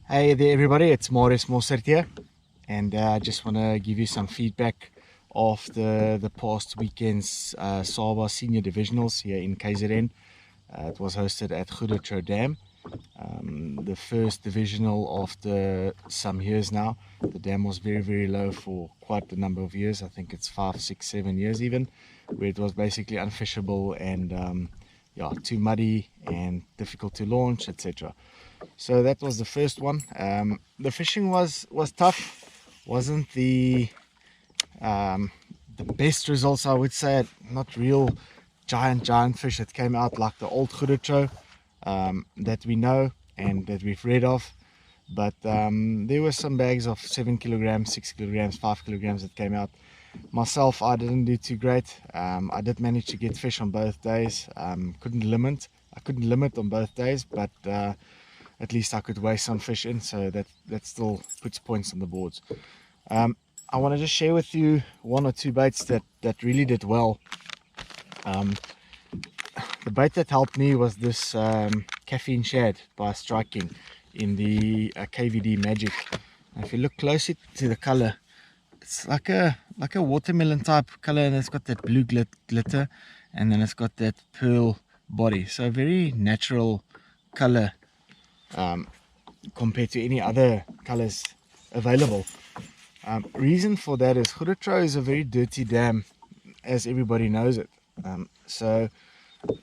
Hey there everybody, it's Marius Mostert here, and I just want to give you some feedback of the past weekend's SABAA senior divisionals here in KZN. It was hosted at Goedertrouw Dam, the first divisional after some years now. The dam was very low for quite a number of years. I think it's 5, 6, 7 years even, where it was basically unfishable and yeah, too muddy and difficult to launch, etc. So that was the first one. The fishing was tough. Wasn't the best results, I would say. Not real giant fish that came out like the old Goedertrouw that we know and that we've read of. But there were some bags of 7 kilograms, 6 kilograms, 5 kilograms that came out. Myself, I didn't do too great. I did manage to get fish on both days. I couldn't limit on both days, but at least I could weigh some fish in, so that still puts points on the boards. I want to just share with you 1 or 2 baits that really did well. The bait that helped me was this caffeine shad by Striking in the KVD Magic. And if you look closely to the color, it's like a watermelon type color, and it's got that blue glitter, and then it's got that pearl body. So a very natural color compared to any other colors available. Reason for that is Goedertrouw is a very dirty dam, as everybody knows it. So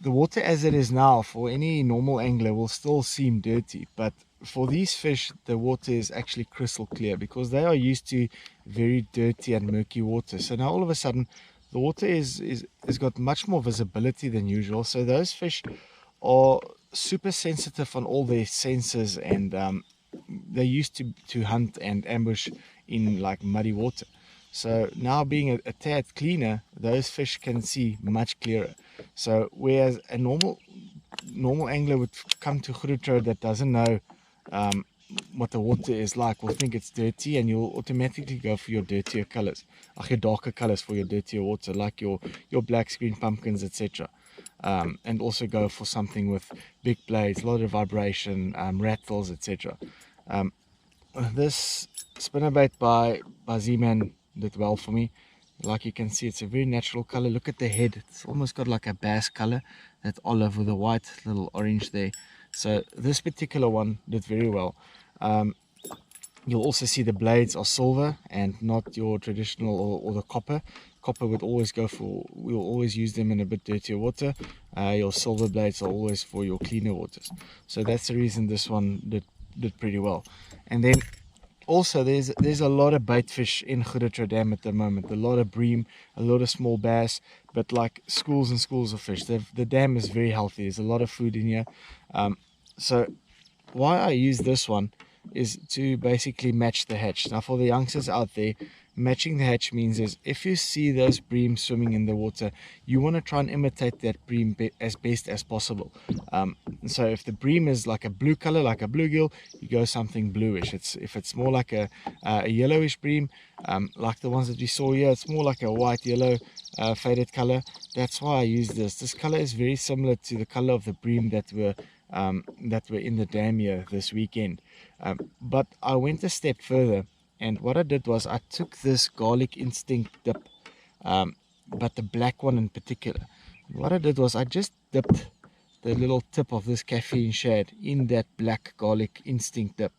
the water as it is now for any normal angler will still seem dirty, but for these fish the water is actually crystal clear because they are used to very dirty and murky water. So now all of a sudden the water has got much more visibility than usual, so those fish are super sensitive on all their senses, and they used to hunt and ambush in like muddy water. So now being a tad cleaner, those fish can see much clearer. So whereas a normal angler would come to Goedertrouw that doesn't know what the water is like, will think it's dirty, and you'll automatically go for your dirtier colors, your darker colors for your dirtier water, like your blacks, green pumpkins, etc. And also go for something with big blades, a lot of vibration, rattles, etc. This spinnerbait by Z-Man did well for me. Like you can see, it's a very natural color. Look at the head, it's almost got like a bass color, that olive with a white little orange there. So this particular one did very well. You'll also see the blades are silver and not your traditional or the copper. Copper would always go for, we'll always use them in a bit dirtier water. Your silver blades are always for your cleaner waters. So that's the reason this one did pretty well. And then also there's a lot of bait fish in Goedertrouw Dam at the moment. A lot of bream, a lot of small bass, but like schools and schools of fish. The dam is very healthy. There's a lot of food in here. So why I use this one is to basically match the hatch. Now for the youngsters out there, matching the hatch means is if you see those bream swimming in the water, you want to try and imitate that bream as best as possible. So if the bream is like a blue color, like a bluegill, you go something bluish. If it's more like a yellowish bream, like the ones that we saw here, it's more like a white yellow faded color. That's why I use this color is very similar to the color of the bream that were in the dam here this weekend. But I went a step further, and what I did was I took this garlic instinct dip, but the black one in particular. What I did was I just dipped the little tip of this caffeine shad in that black garlic instinct dip.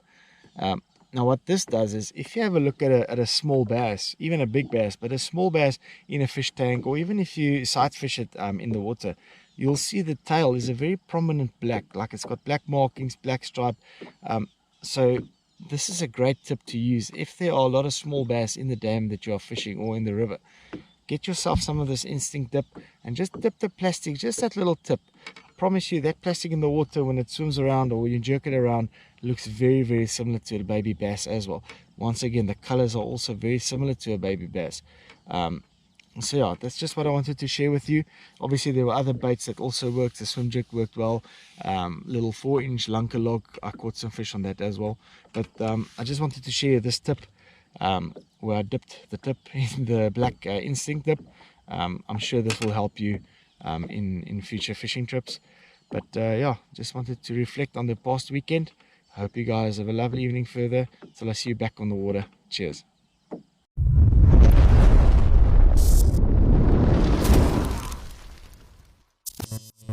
Now what this does is, if you have a look at a small bass, even a big bass, but a small bass in a fish tank, or even if you sight fish it in the water, you'll see the tail is a very prominent black, like it's got black markings, black stripe. So this is a great tip to use if there are a lot of small bass in the dam that you are fishing or in the river. Get yourself some of this instinct dip and just dip the plastic, just that little tip. I promise you that plastic in the water, when it swims around or when you jerk it around, looks very similar to a baby bass as well. Once again, the colors are also very similar to a baby bass. So yeah, that's just what I wanted to share with you. Obviously there were other baits that also worked. The swim jig worked well. Little 4-inch lunker log, I caught some fish on that as well. But I just wanted to share this tip where I dipped the tip in the black instinct dip. I'm sure this will help you in future fishing trips. But yeah, just wanted to reflect on the past weekend. I hope you guys have a lovely evening further. Till I see you back on the water. Cheers.